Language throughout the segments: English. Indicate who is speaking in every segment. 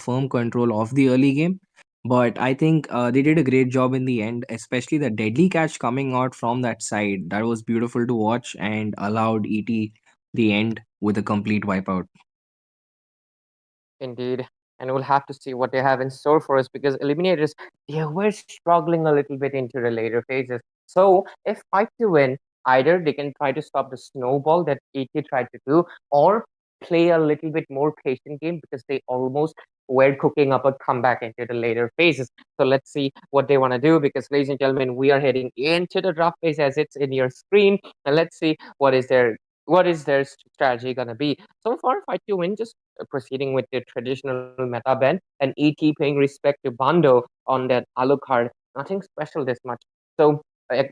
Speaker 1: firm control of the early game. But I think they did a great job in the end, especially the deadly catch coming out from that side. That was beautiful to watch and allowed ET the end with a complete wipeout.
Speaker 2: Indeed. And we'll have to see what they have in store for us because Eliminators, they were struggling a little bit into the later phases. So if fight to win, either they can try to stop the snowball that ET tried to do, or play a little bit more patient game because they almost were cooking up a comeback into the later phases. So let's see what they want to do because, ladies and gentlemen, we are heading into the draft phase as it's in your screen. And let's see what is their strategy gonna be. So far, fight to win just proceeding with the traditional meta ban and ET paying respect to Bando on that Alucard. Nothing special this much. So uh,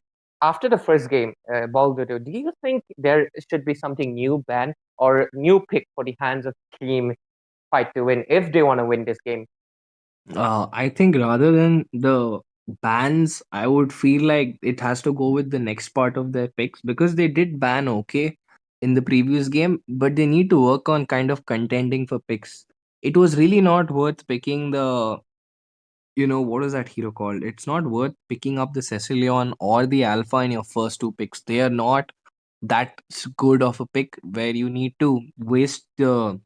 Speaker 2: after the first game, Baldudo, do you think there should be something new ban or new pick for the hands of team fight to win if they want to win this game?
Speaker 1: I think rather than the bans, I would feel like it has to go with the next part of their picks because they did ban okay in the previous game, but they need to work on kind of contending for picks. It was really not worth picking the, what is that hero called? It's not worth picking up the Cecilion or the Alpha in your first two picks. They are not that good of a pick where you need to waste the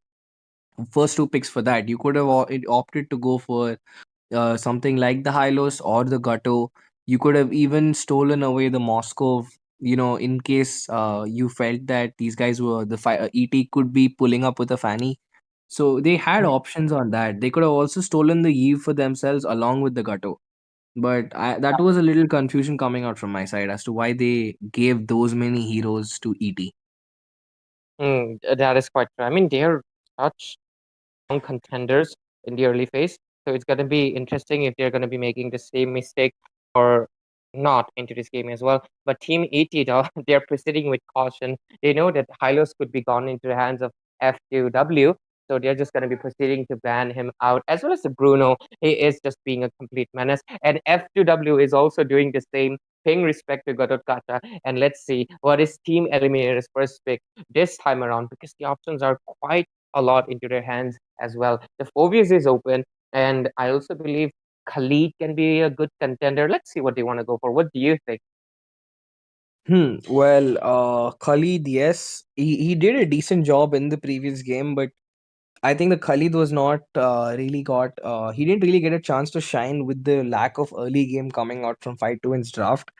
Speaker 1: first two picks for that. You could have opted to go for something like the Hylos or the Gato. You could have even stolen away the Moscow, in case you felt that these guys were ET could be pulling up with a Fanny. So they had options on that. They could have also stolen the Eve for themselves along with the Gato. But that was a little confusion coming out from my side as to why they gave those many heroes to ET.
Speaker 2: That is quite true. I mean, they're such strong contenders in the early phase. So it's going to be interesting if they're going to be making the same mistake or not into this game as well. But Team 80, though, they're proceeding with caution. They know that Hylos could be gone into the hands of F2W. So they're just going to be proceeding to ban him out, as well as the Bruno. He is just being a complete menace. And F2W is also doing the same, paying respect to Godot Kata. And let's see what is Team Eliminator's first pick this time around because the options are quite a lot into their hands as well. The Phobius is open, and I also believe Khalid can be a good contender. Let's see what they want to go for. What do you think?
Speaker 1: Well, Khalid, yes, he did a decent job in the previous game, but I think the Khalid was not he didn't really get a chance to shine with the lack of early game coming out from Fight to Win's draft.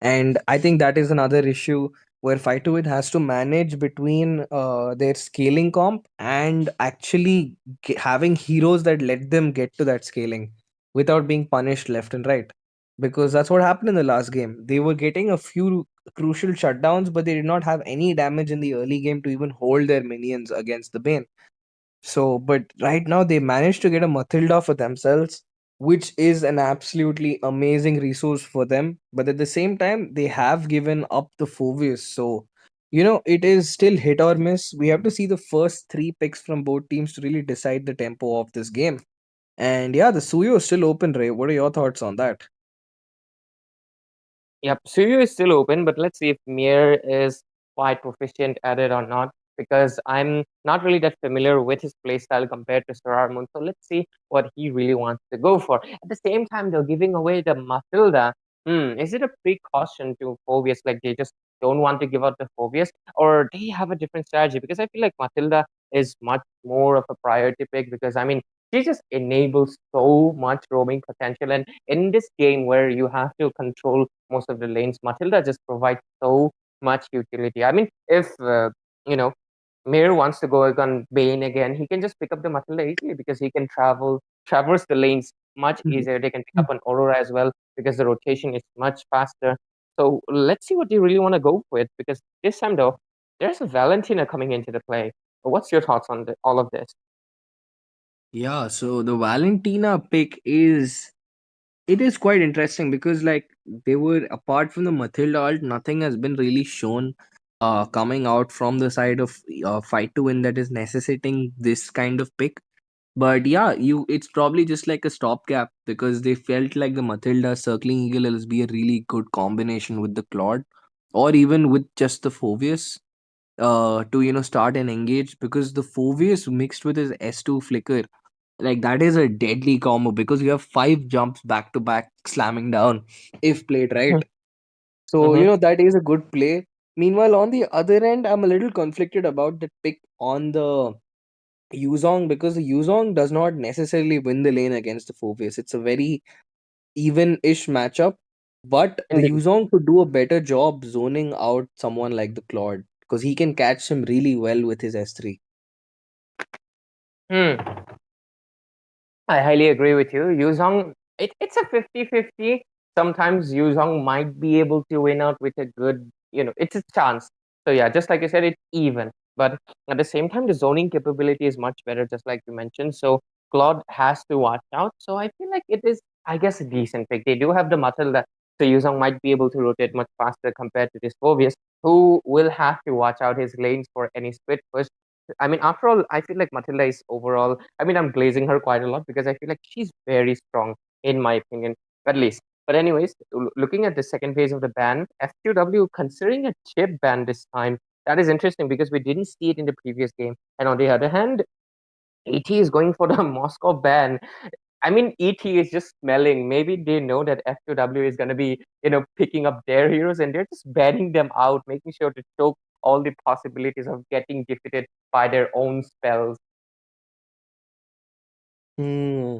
Speaker 1: And I think that is another issue where Fight to Win has to manage between their scaling comp and actually having heroes that let them get to that scaling without being punished left and right. Because that's what happened in the last game. They were getting a few crucial shutdowns, but they did not have any damage in the early game to even hold their minions against the Bane. So, but right now they managed to get a Matilda for themselves, which is an absolutely amazing resource for them. But at the same time, they have given up the Fovius. So, it is still hit or miss. We have to see the first three picks from both teams to really decide the tempo of this game. And yeah, the Suyo is still open, Ray. What are your thoughts on that?
Speaker 2: Yep, Suyu is still open, but let's see if Mir is quite proficient at it or not. Because I'm not really that familiar with his playstyle compared to Sarar Moon. So let's see what he really wants to go for. At the same time, they're giving away the Matilda. Is it a precaution to Phobius? Like they just don't want to give out the Phobius? Or they have a different strategy? Because I feel like Matilda is much more of a priority pick because I mean she just enables so much roaming potential. And in this game where you have to control most of the lanes, Matilda just provides so much utility. I mean, if you know Mir wants to go on Bane again, he can just pick up the Matilda easily because he can traverse the lanes much
Speaker 1: Mhm.
Speaker 2: easier. They can pick up an Aurora as well because the rotation is much faster. So let's see what they really want to go with because this time though, there's a Valentina coming into the play. What's your thoughts on all of this?
Speaker 1: Yeah, so the Valentina pick it is quite interesting because like they were apart from the Matilda ult, nothing has been really shown coming out from the side of Fight to Win that is necessitating this kind of pick. But yeah, you it's probably just like a stopgap because they felt like the Matilda Circling Eagle will be a really good combination with the Claude or even with just the Phovius to start and engage because the Phovius mixed with his S2 flicker Like that is a deadly combo because you have five jumps back to back slamming down if played right. So,
Speaker 2: Mm-hmm.
Speaker 1: that is a good play. Meanwhile, on the other end, I'm a little conflicted about the pick on the Yuzong because the Yuzong does not necessarily win the lane against the Phoveus. It's a very even-ish matchup, but the
Speaker 2: Indeed.
Speaker 1: Yuzong could do a better job zoning out someone like the Claude because he can catch him really well with his S3.
Speaker 2: Hmm. I highly agree with you. Yuzhong, it's a 50-50. Sometimes Yuzhong might be able to win out with a good, it's a chance. So yeah, just like you said, it's even. But at the same time, the zoning capability is much better, just like you mentioned. So Claude has to watch out. So I feel like it is, I guess, a decent pick. They do have the muscle that so Yuzhong might be able to rotate much faster compared to this Phobius, who will have to watch out his lanes for any split push. I mean, after all, I feel like Matilda is overall. I mean, I'm glazing her quite a lot because I feel like she's very strong, in my opinion, at least. But anyways, looking at the second phase of the ban, F2W considering a chip ban this time, that is interesting because we didn't see it in the previous game. And on the other hand, ET is going for the Moscow ban. I mean, ET is just smelling. Maybe they know that F2W is going to be, picking up their heroes and they're just banning them out, making sure to choke all the possibilities of getting defeated by their own spells.
Speaker 1: Hmm.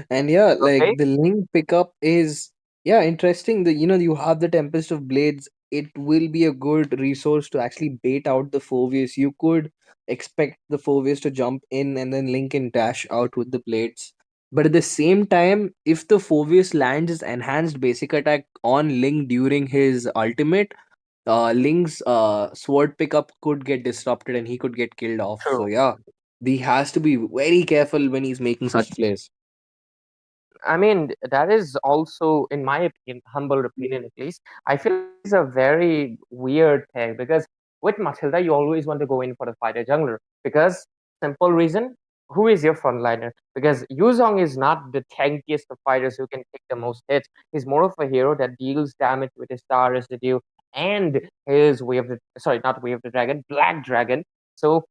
Speaker 1: And yeah,
Speaker 2: Okay?
Speaker 1: like the link pickup is interesting. You have the Tempest of Blades. It will be a good resource to actually bait out the Phoveus. You could expect the Phoveus to jump in and then Link can dash out with the blades. But at the same time, if the Phoveus lands his enhanced basic attack on Link during his ultimate, Link's sword pickup could get disrupted and he could get killed off. So
Speaker 2: True.
Speaker 1: yeah, he has to be very careful when he's making such plays.
Speaker 2: I mean, that is also, in my opinion, humble opinion at least, I feel like it's a very weird thing because with Matilda, you always want to go in for the fighter jungler because simple reason, who is your frontliner? Because Yuzong is not the tankiest of fighters who can take the most hits. He's more of a hero that deals damage with his star residue and his way of the sorry, not way of the dragon, black dragon. So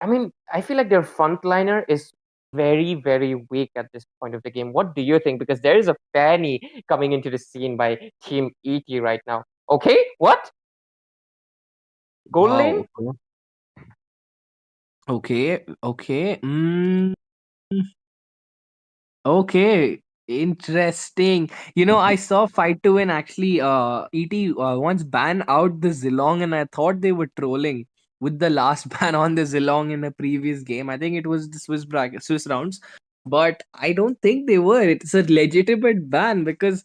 Speaker 2: I mean, I feel like their frontliner is very, very weak at this point of the game. What do you think? Because there is a Fanny coming into the scene by Team ET right now. Okay, what? Gold lane?
Speaker 1: Wow. Okay. Okay. Okay, interesting. I saw Fight to Win actually. ET once ban out the Zilong, and I thought they were trolling with the last ban on the Zilong in a previous game. I think it was the Swiss rounds, but I don't think they were. It's a legitimate ban because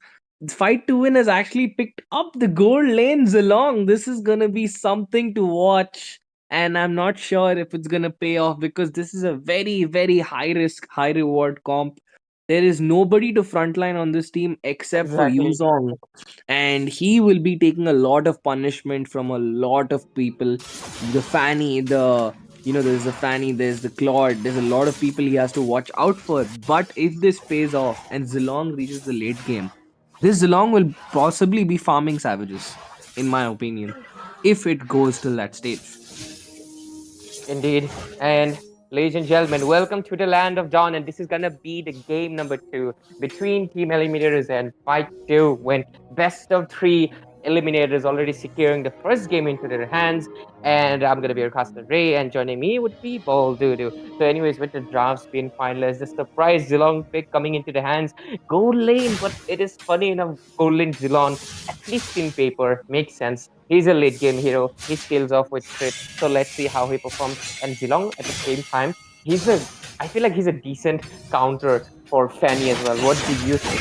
Speaker 1: Fight to Win has actually picked up the gold lane Zilong. This is gonna be something to watch. And I'm not sure if it's gonna pay off because this is a very, very high risk, high reward comp. There is nobody to frontline on this team except for
Speaker 2: Exactly.
Speaker 1: Yuzong, and he will be taking a lot of punishment from a lot of people. The Fanny, there's the Fanny, there's the Claude, there's a lot of people he has to watch out for. But if this pays off and Zilong reaches the late game, this Zilong will possibly be farming savages, in my opinion, if it goes till that stage.
Speaker 2: Indeed. And ladies and gentlemen, welcome to the land of Dawn. And this is gonna be the game number 2 between Team Eliminators and Fight 2 when best of 3 Eliminators already securing the first game into their hands. And I'm gonna be your caster Ray, and joining me would be Ball Doodoo. So, anyways, with the drafts being finalized, the surprise Zilong pick coming into the hands, Gold Lane. But it is funny enough, Gold Lane Zilong, at least in paper, makes sense. He's a late game hero. He scales off with crit. So let's see how he performs. And Zilong at the same time, he's a I feel like he's a decent counter for Fanny as well. What do you think?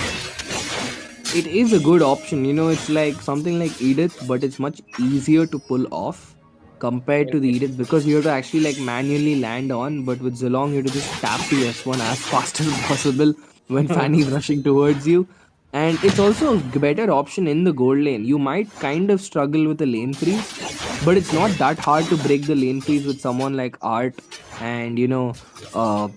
Speaker 1: It is a good option. It's like something like Edith, but it's much easier to pull off compared to the
Speaker 2: Indeed.
Speaker 1: Edith because you have to actually like manually land on. But with Zilong, you have to just tap the S1 as fast as possible when Fanny is rushing towards you. And it's also a better option in the gold lane. You might kind of struggle with the lane freeze, but it's not that hard to break the lane freeze with someone like Art. And uh,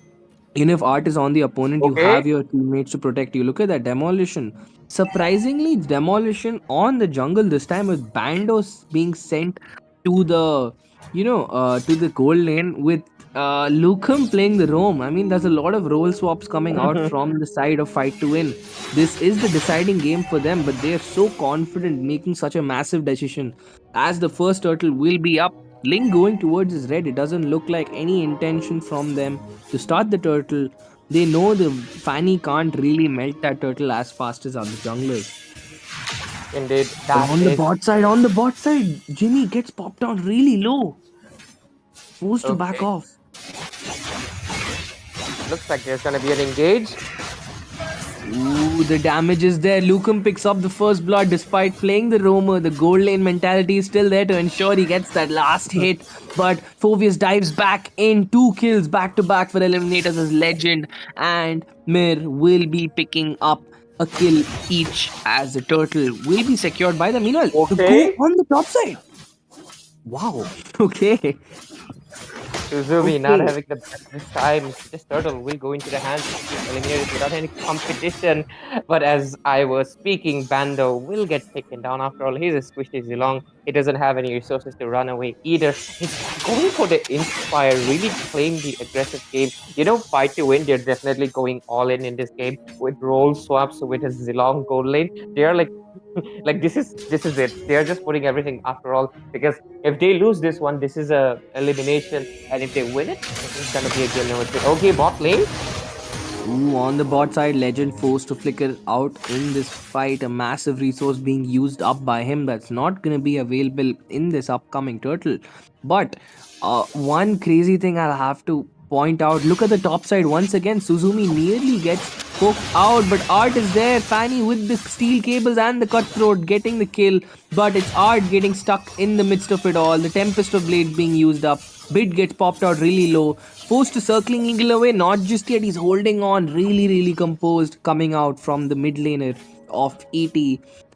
Speaker 1: if Art is on the opponent, you
Speaker 2: Okay.
Speaker 1: have your teammates to protect you. Look at that demolition. Surprisingly, demolition on the jungle this time with Bandos being sent to the to the gold lane with Lukum playing the Rome. I mean, there's a lot of role swaps coming out from the side of Fight to Win. This is the deciding game for them, but they are so confident making such a massive decision. As the first turtle will be up, Link going towards his red. It doesn't look like any intention from them to start the turtle. They know the Fanny can't really melt that turtle as fast as other junglers.
Speaker 2: Indeed,
Speaker 1: But
Speaker 2: that is
Speaker 1: on the bot side, Jimmy gets popped down really low, forced to back
Speaker 2: okay.
Speaker 1: off.
Speaker 2: Looks like there's gonna be an engage.
Speaker 1: Ooh, the damage is there. Lukum picks up the first blood despite playing the roamer. The gold lane mentality is still there to ensure he gets that last hit. But Phoveus dives back in. 2 kills back to back for Eliminators as Legend and Mir will be picking up a kill each as the turtle will be secured by the Meanwhile, the go
Speaker 2: Okay.
Speaker 1: on the top side. Wow. Okay.
Speaker 2: Suzumi not
Speaker 1: Okay.
Speaker 2: having the best this time. This turtle will go into the hands of the eliminators without any competition. But as I was speaking, Bando will get taken down. After all, he's a squishy Zilong. He doesn't have any resources to run away either. He's going for the Inspire, really playing the aggressive game. Fight to win, they're definitely going all in this game with role swaps with his Zilong gold lane. They are like this is it. They are just putting everything after all because if they lose this one, this is a elimination, and if they win it, this is gonna be a game number 3. Okay, bot lane.
Speaker 1: Ooh, on the bot side, Legend forced to flicker out in this fight. A massive resource being used up by him that's not going to be available in this upcoming turtle. But one crazy thing I'll have to point out look at the top side once again. Suzumi nearly gets poked out, but Art is there. Fanny with the steel cables and the cutthroat getting the kill. But it's Art getting stuck in the midst of it all. The Tempest of Blades being used up. Bit gets popped out really low. Forced to circling eagle away, not just yet. He's holding on, really, really composed, coming out from the mid laner of ET.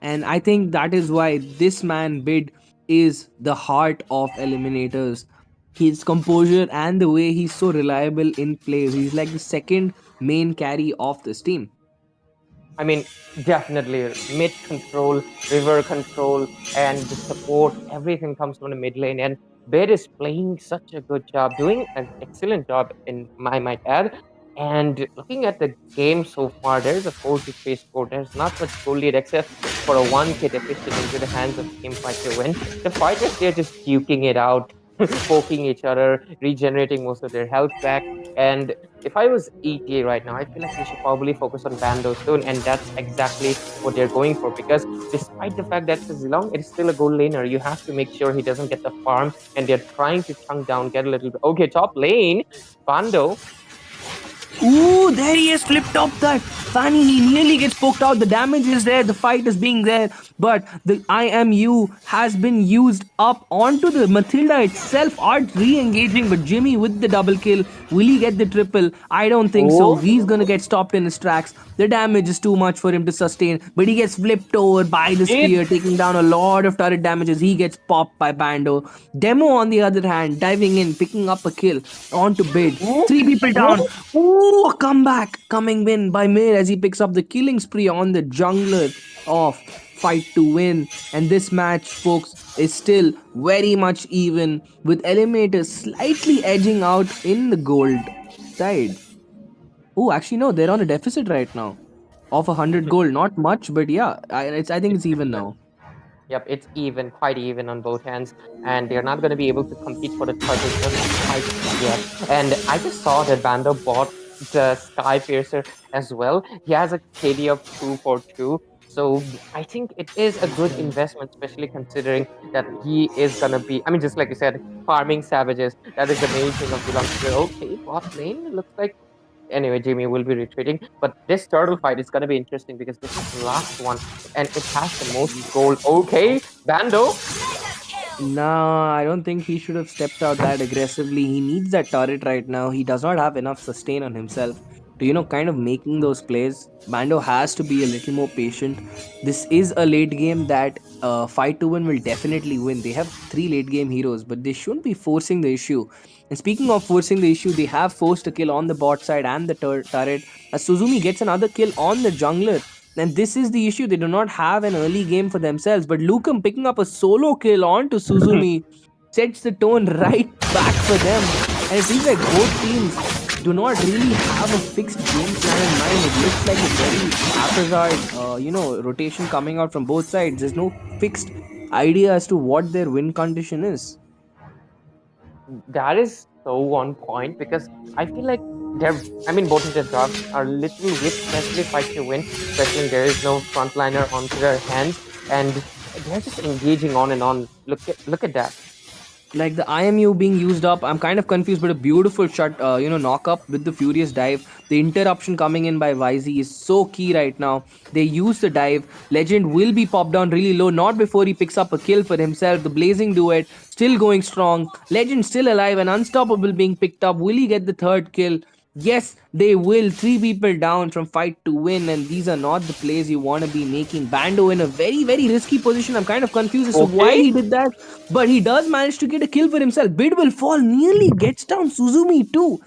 Speaker 1: And I think that is why this man Bid is the heart of eliminators. His composure and the way he's so reliable in plays. He's like the second main carry of this team.
Speaker 2: I mean, definitely mid control, river control, and the support. Everything comes from the mid lane, and Bed is playing such a good job, doing an excellent job, in my might add. And looking at the game so far, there's a 4-3 score. There's not much goal lead except for a 1 kit efficient into the hands of Team Fight to win. The fighters, they're just duking it out, poking each other, regenerating most of their health back. And if I was ETA right now, I feel like they should probably focus on Bando soon, and that's exactly what they're going for. Because despite the fact that Zilong is still a gold laner, you have to make sure he doesn't get the farm, and they're trying to chunk down, get a little bit. Okay, top lane, Bando.
Speaker 1: Ooh, there he is, flipped up that. Fanny, he nearly gets poked out. The damage is there, the fight is being there, but the IMU has been used up onto the Matilda itself. Art re-engaging, but Jimmy with the double kill. Will he get the triple? I don't think so.
Speaker 2: Oh,
Speaker 1: He's gonna get stopped in his tracks. The damage is too much for him to sustain, but he gets flipped over by the
Speaker 2: it.
Speaker 1: spear, taking down a lot of turret damages. He gets popped by Bando. Demo, on the other hand, diving in, picking up a kill onto Bid.
Speaker 2: Ooh,
Speaker 1: 3 people down.
Speaker 2: ooh.
Speaker 1: Ooh, a comeback coming in by Mir as he picks up the killing spree on the jungler of Fight to Win. And this match, folks, is still very much even with Eliminators slightly edging out in the gold side. Oh, actually, no, they're on a deficit right now of 100 gold. Not much, but yeah, I think
Speaker 2: It's
Speaker 1: it's even
Speaker 2: even.
Speaker 1: now.
Speaker 2: Yep, it's even, quite even on both hands, and they're not going to be able to compete for the turtle just quite yet. And I just saw that Bando bought the Sky Piercer as well. He has a KD of 242, so I think it is a good investment, especially considering that he is going to be, I mean, just like you said, farming savages. That is the main thing of Zilong. Okay, bot lane looks like. Anyway, Jimmy will be retreating, but this turtle fight is going to be interesting because this is the last one, and it has the most gold. Okay, Bando.
Speaker 1: No, I don't think he should have stepped out that aggressively. He needs that turret right now. He does not have enough sustain on himself to, kind of making those plays. Bando has to be a little more patient. This is a late game that Fight to Win will definitely win. They have 3 late game heroes, but they shouldn't be forcing the issue. And speaking of forcing the issue, they have forced a kill on the bot side and the turret. As Suzumi gets another kill on the jungler. And this is the issue. They do not have an early game for themselves. But Lukum picking up a solo kill onto Suzumi sets the tone right back for them. And it feels like both teams do not really have a fixed game plan in mind. It looks like a very haphazard, rotation coming out from both sides. There's no fixed idea as to what their win condition is.
Speaker 2: That is so on point because I feel like they're, I mean, both of the dogs are little weak, especially fight to win, especially when there is no frontliner onto their hands, and they're just engaging on and on. Look at that.
Speaker 1: Like the IMU being used up, I'm kind of confused, but a beautiful shot, knock up with the furious dive. The interruption coming in by YZ is so key right now. They use the dive. Legend will be popped down really low, not before he picks up a kill for himself. The blazing duet still going strong. Legend still alive and unstoppable being picked up. Will he get the third kill? Yes, they will. Three people down from fight to win, and these are not the plays you want to be making. Bando in a very, very risky position. I'm kind of confused as to why
Speaker 2: Okay.
Speaker 1: he did that, but he does manage to get a kill for himself. Bid will fall, nearly gets down Suzumi too.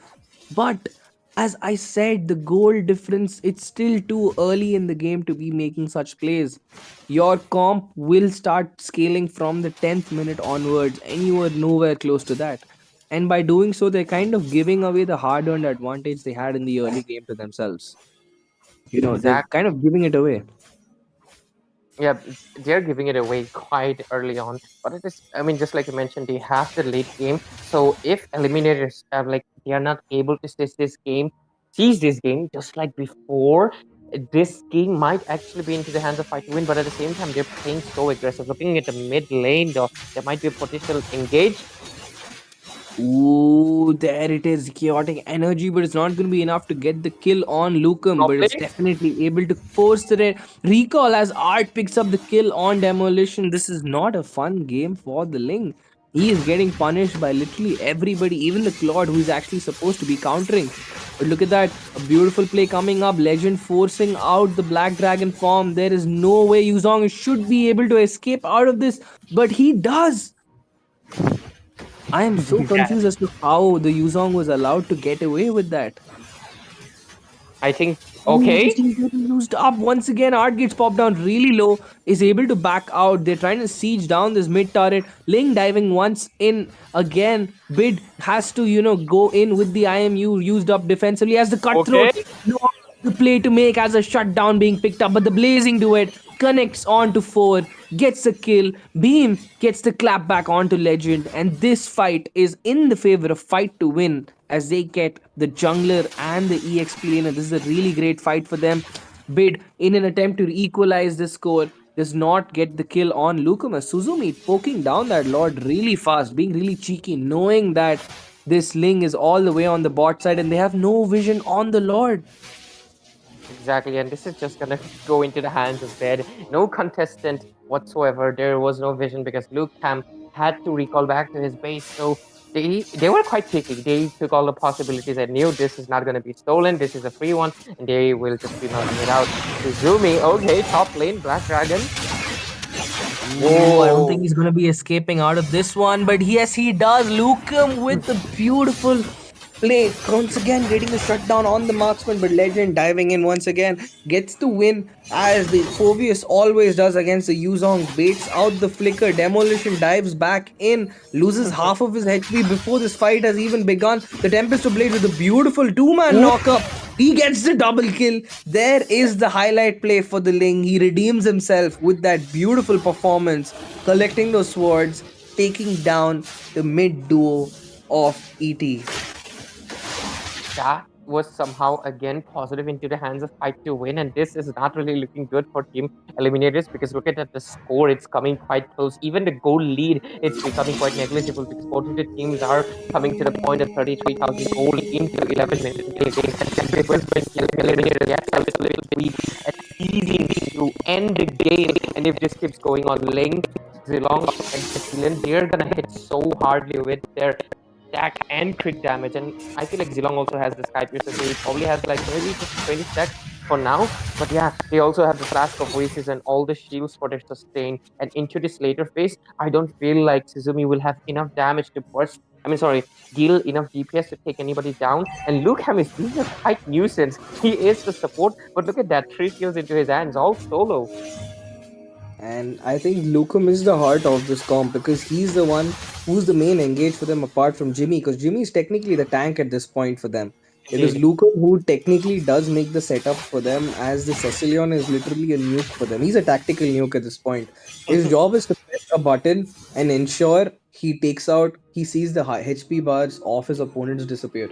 Speaker 1: But as I said, the goal difference, it's still too early in the game to be making such plays. Your comp will start scaling from the 10th minute onwards, and you are nowhere close to that. And by doing so, they're kind of giving away the hard earned advantage they had in the early game to themselves. They're
Speaker 2: Exactly.
Speaker 1: kind of giving it away.
Speaker 2: Yeah, they're giving it away quite early on. But it is, I mean, just like you mentioned, they have the late game. So if eliminators have like they are not able to seize this game, just like before, this game might actually be into the hands of Fight to Win. But at the same time, they're playing so aggressive. Looking at the mid lane, though, there might be a potential engage.
Speaker 1: Ooh, there it is. Chaotic energy, but it's not going to be enough to get the kill on Lukum. But it's
Speaker 2: Probably.
Speaker 1: definitely able to force the recall as Art picks up the kill on Demolition. This is not a fun game for the Ling. He is getting punished by literally everybody, even the Claude, who is actually supposed to be countering. But look at that. A beautiful play coming up. Legend forcing out the Black Dragon form. There is no way Yuzong should be able to escape out of this, but he does. I am so
Speaker 2: Yeah,
Speaker 1: confused as to how the Yuzong was allowed to get away with that.
Speaker 2: I think.
Speaker 1: Ooh, this
Speaker 2: Okay.
Speaker 1: team's getting used up once again. Art gets popped down really low, is able to back out. They're trying to siege down this mid turret. Ling diving once in again. Bid has to, go in with the IMU used up defensively as the
Speaker 2: Okay.
Speaker 1: cutthroat. No the play to make as a shutdown being picked up, but the blazing duet connects on to four, gets a kill. Beam gets the clap back onto Legend, and this fight is in the favor of Fight to Win as they get the jungler and the EX laner. This is a really great fight for them. Bid, in an attempt to equalize the score, does not get the kill on Lukuma. Suzumi poking down that Lord really fast, being really cheeky, knowing that this Ling is all the way on the bot side and they have no vision on the Lord.
Speaker 2: Exactly, and this is just gonna go into the hands of Zed. No contestant whatsoever. There was no vision because Luke Cam had to recall back to his base. So they were quite picky. They took all the possibilities and knew this is not gonna be stolen. This is a free one, and they will just be melting it out. Suzumi, okay, top lane, Black Dragon.
Speaker 1: Ooh, I don't think
Speaker 2: Whoa.
Speaker 1: he's going to be escaping out of this one. But yes, he does. Lukem with the beautiful play. Once again, getting the shutdown on the marksman. But Legend diving in once again. Gets the win as the Phobius always does against the Yuzong. Baits out the flicker. Demolition dives back in. Loses half of his HP before this fight has even begun. The Tempest of Blade with a beautiful two-man
Speaker 2: Ooh,
Speaker 1: knock-up. He gets the double kill. There is the highlight play for the Ling. He redeems himself with that beautiful performance, collecting those swords, taking down the mid duo of ET.
Speaker 2: that was somehow again positive into the hands of Fight to Win, and this is not really looking good for Team Eliminators because look at the score; it's coming quite close. Even the goal lead, it's becoming quite negligible because both of the teams are coming to the point of 33,000 gold into 11 minutes. And they will win Eliminators. Yes, a little bit and easy to end the game. And if this keeps going on, Ling, Zilong, and Castilian, they're gonna hit so hardly with their attack and crit damage. And I feel like Zilong also has the Sky Piercer, so he probably has like maybe just 20 stacks for now. But yeah, they also have the Flask of Voices and all the shields for their sustain. And into this later phase, I don't feel like Suzumi will have enough damage to burst. I mean, sorry, deal enough DPS to take anybody down. And Lukham is being a quite nuisance. He is the support, but look at that, 3 kills into his hands, all solo.
Speaker 1: And I think Lukum is the heart of this comp because he's the one who's the main engage for them apart from Jimmy? Because Jimmy is technically the tank at this point for them. It is
Speaker 2: Indeed.
Speaker 1: Luca who technically does make the setup for them, as the Cecilion is literally a nuke for them. He's a tactical nuke at this point. His job is to press a button and ensure he sees the HP bars of his opponents disappear.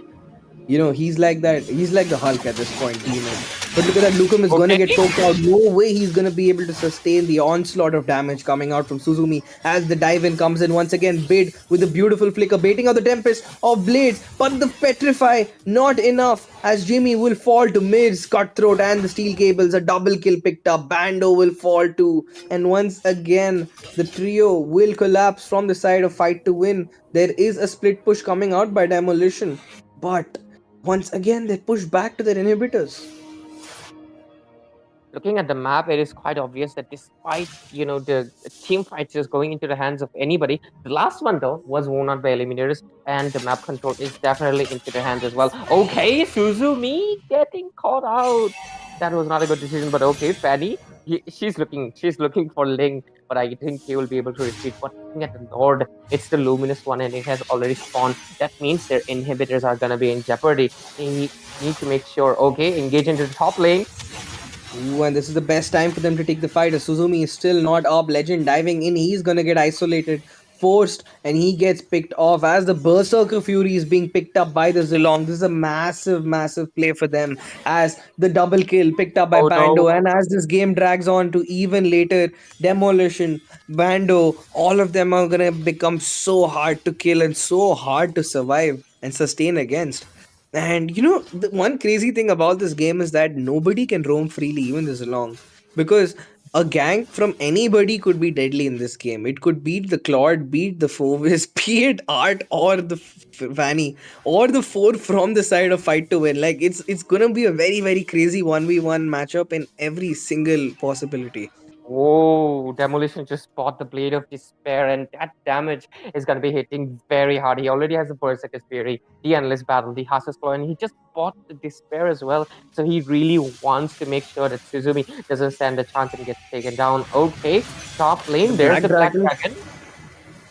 Speaker 1: He's like that. He's like the Hulk at this point, demon. But look at that, Lukum is gonna
Speaker 2: Okay.
Speaker 1: get choked out. No way he's gonna be able to sustain the onslaught of damage coming out from Suzumi as the dive in comes in once again. Bid with a beautiful flicker, baiting out the tempest of blades, but the petrify not enough as Jimmy will fall to Mir's cutthroat and the steel cables. A double kill picked up. Bando will fall too, and once again the trio will collapse from the side of Fight to Win. There is a split push coming out by Demolition, but once again they push back to their inhibitors.
Speaker 2: Looking at the map, it is quite obvious that despite the team fights just going into the hands of anybody, the last one though was won out by eliminators, and the map control is definitely into their hands as well. Okay, Suzumi getting caught out. That was not a good decision, but okay, Fanny. She's looking for Ling, but I think he will be able to retreat. But looking at the Lord, it's the luminous one, and it has already spawned. That means their inhibitors are gonna be in jeopardy. They need to make sure. Okay, engage into the top lane.
Speaker 1: Ooh, and this is the best time for them to take the fight. As Suzumi is still not up. Legend diving in. He's gonna get isolated, forced, and he gets picked off as the Berserker Fury is being picked up by the Zilong. This is a massive, massive play for them as the double kill picked up by
Speaker 2: Oh
Speaker 1: Bando.
Speaker 2: no.
Speaker 1: And as this game drags on to even later, Demolition, Bando, all of them are gonna become so hard to kill and so hard to survive and sustain against. And the one crazy thing about this game is that nobody can roam freely, even this long, because a gank from anybody could be deadly in this game. It could beat the Claude, beat the Fovis, be it Art or the Vanny, or the four from the side of Fight to Win. Like it's gonna be a very very crazy 1v1 matchup in every single possibility.
Speaker 2: Whoa, Demolition just bought the Blade of Despair, and that damage is going to be hitting very hard. He already has the Berserker's Fury, the Endless Battle, the Hasa's Claw, and he just bought the Despair as well. So he really wants to make sure that Suzumi doesn't stand a chance and gets taken down. Okay, top
Speaker 1: The
Speaker 2: lane, there's
Speaker 1: Black
Speaker 2: the Black
Speaker 1: Dragon.
Speaker 2: Dragon.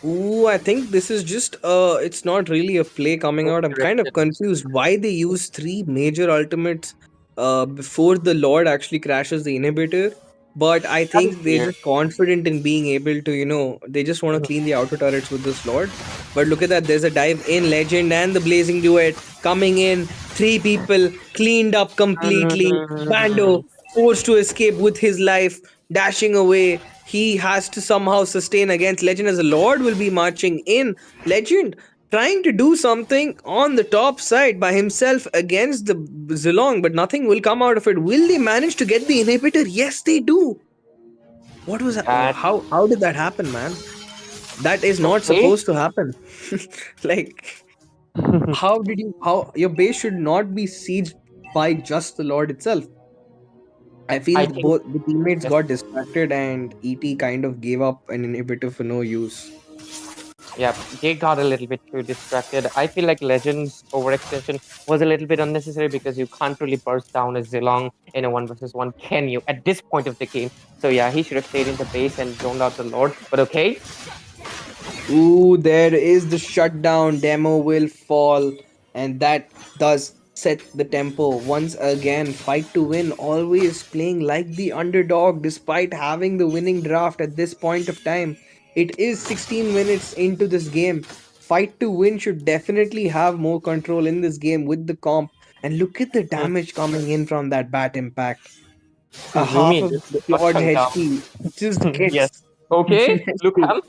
Speaker 1: Ooh, I think this is just it's not really a play coming out. I'm kind of
Speaker 2: Misdirected.
Speaker 1: confused why they use three major ultimates before the Lord actually crashes the inhibitor. But I
Speaker 2: That is
Speaker 1: think they're
Speaker 2: weird.
Speaker 1: just confident in being able to, they just want to clean the outer turrets with this Lord. But look at that, there's a dive in Legend and the Blazing Duet coming in. Three people cleaned up completely.
Speaker 2: Mm,
Speaker 1: Bando forced to escape with his life, dashing away. He has to somehow sustain against Legend as a Lord will be marching in. Legend trying to do something on the top side by himself against the Zilong, but nothing will come out of it. Will they manage to get the inhibitor? Yes, they do. What was that?
Speaker 2: that
Speaker 1: How did that happen, man? That is not
Speaker 2: okay.
Speaker 1: supposed to happen. Like, how your base should not be sieged by just the Lord itself. I
Speaker 2: I
Speaker 1: feel
Speaker 2: think
Speaker 1: both the teammates
Speaker 2: yes.
Speaker 1: got distracted and ET kind of gave up an inhibitor for no use.
Speaker 2: Yeah, they got a little bit too distracted. I feel like Legends overextension was a little bit unnecessary because you can't really burst down a Zilong in a one versus one, can you? At this point of the game. So yeah, he should have stayed in the base and zoned out the Lord. But okay,
Speaker 1: Ooh, there is the shutdown. Demo will fall, and that does set the tempo once again. Fight to win, always playing like the underdog despite having the winning draft at this point of time. It is 16 minutes into this game. Fight to win should definitely have more control in this game with the comp. And look at the
Speaker 2: mm,
Speaker 1: damage coming in from that bat impact. A half
Speaker 2: Suzumi
Speaker 1: of
Speaker 2: just
Speaker 1: the
Speaker 2: got
Speaker 1: Claude's
Speaker 2: chunked down.
Speaker 1: HP just
Speaker 2: Yes.
Speaker 1: gets
Speaker 2: Okay,
Speaker 1: messy.
Speaker 2: Lukham.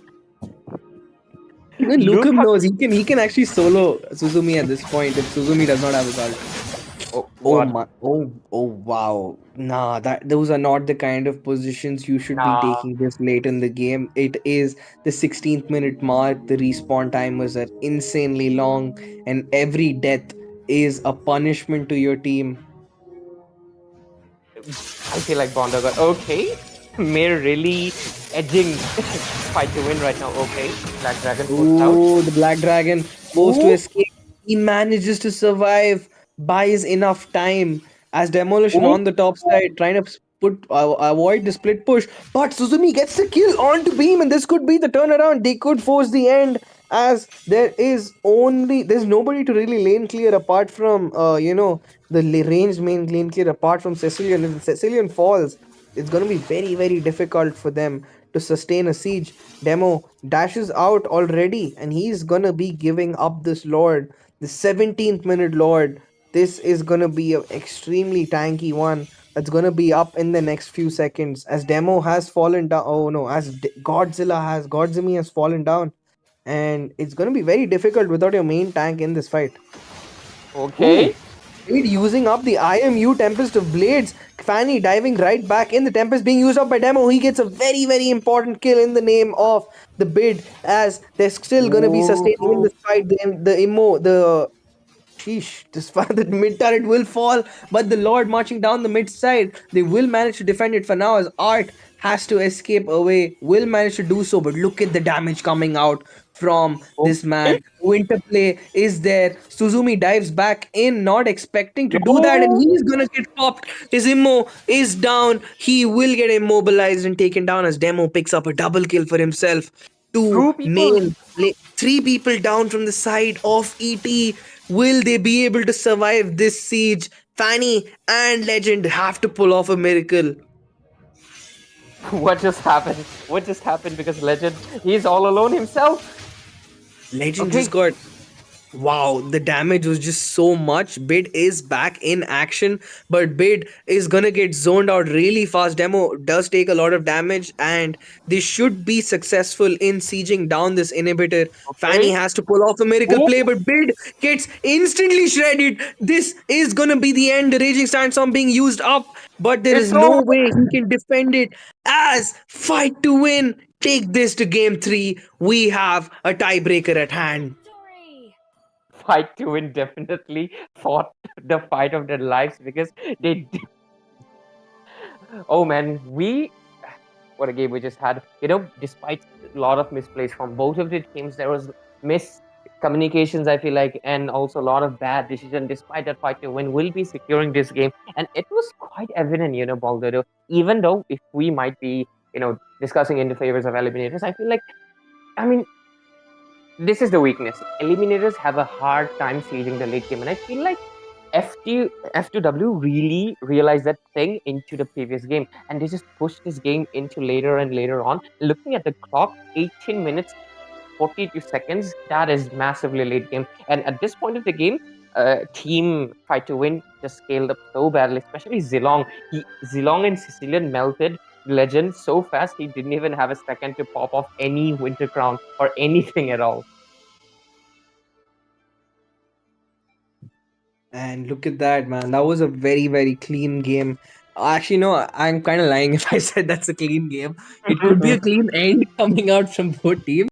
Speaker 1: Even Lukum
Speaker 2: Lukham.
Speaker 1: knows he can actually solo Suzumi at this point if Suzumi does not have his ult.
Speaker 2: Oh,
Speaker 1: Oh
Speaker 2: what?
Speaker 1: my oh wow. Nah, that those are not the kind of positions you should be
Speaker 2: Nah.
Speaker 1: taking this late in the game. It is the 16th minute mark. The respawn timers are insanely long, and every death is a punishment to your team.
Speaker 2: I feel like Bonda got okay. Mir really edging fight to win right now. Okay, Black Dragon forced out.
Speaker 1: Ooh, the Black Dragon forced to
Speaker 2: Ooh,
Speaker 1: escape. He manages to survive, buys enough time as Demolition
Speaker 2: ooh.
Speaker 1: on the top side, trying to avoid the split push. But Suzumi gets the kill onto Beam, and this could be the turnaround. They could force the end as there's nobody to really lane clear apart from the ranged main lane clear apart from Cecilian. If Cecilian falls, it's going to be very very difficult for them to sustain a siege. Demo dashes out already, and he's going to be giving up this Lord, the 17th minute Lord. This is going to be an extremely tanky one that's going to be up in the next few seconds, as Demo has fallen down. Oh no, as Godzilla has fallen down, and it's going to be very difficult without your main tank in this fight. Ooh,
Speaker 2: Okay.
Speaker 1: Blade using up the IMU Tempest of Blades. Fanny diving right back in. The Tempest being used up by Demo. He gets a very, very important kill in the name of the bid, as they're still going to be sustaining in
Speaker 2: Ooh.
Speaker 1: this fight. The Sheesh, this far the mid turret will fall, but the Lord marching down the mid side, they will manage to defend it for now, as Art has to escape away, will manage to do so, but look at the damage coming out from this
Speaker 2: Okay.
Speaker 1: man. Winterplay is there. Suzumi dives back in, not expecting to do that, and
Speaker 2: No.
Speaker 1: he's gonna get popped. His immo is down. He will get immobilized and taken down, as Demo picks up a double kill for himself. Two
Speaker 2: Two people.
Speaker 1: main, three people down from the side of ET. Will they be able to survive this siege? Fanny and Legend have to pull off a miracle.
Speaker 2: What just happened? What just happened? Because Legend, he's all alone himself.
Speaker 1: Legend just
Speaker 2: Okay.
Speaker 1: got Wow, the damage was just so much. Bid is back in action, but Bid is gonna get zoned out really fast. Demo does take a lot of damage, and they should be successful in sieging down this inhibitor. Fanny
Speaker 2: Okay.
Speaker 1: has to pull off a miracle
Speaker 2: Oh,
Speaker 1: play, but Bid gets instantly shredded. This is gonna be the end. The Raging Sandstorm being used up, but there is
Speaker 2: it's
Speaker 1: no
Speaker 2: over.
Speaker 1: way he can defend it. As fight to win, take this to game 3. We have a tiebreaker at hand.
Speaker 2: Fight to win definitely fought the fight of their lives because they. Oh man, what a game we just had. Despite a lot of misplays from both of the teams, there was miscommunications, I feel like, and also a lot of bad decisions. Despite that, fight to win will be securing this game, and it was quite evident, Baldado. Even though if we might be, discussing in the favors of eliminators, I feel like, I mean, this is the weakness. Eliminators have a hard time sieging the late game, and I feel like F2W really realized that thing into the previous game, and they just pushed this game into later and later on. Looking at the clock, 18 minutes 42 seconds, that is massively late game. And at this point of the game, team Fight to Win just scaled up so badly, especially Zilong. Zilong and Sicilian melted Legend so fast he didn't even have a second to pop off any Winter Crown or anything at all.
Speaker 1: And look at that, man. That was a very, very clean game. Actually, no, I'm kind of lying if I said that's a clean game. It could be a clean end coming out from both teams.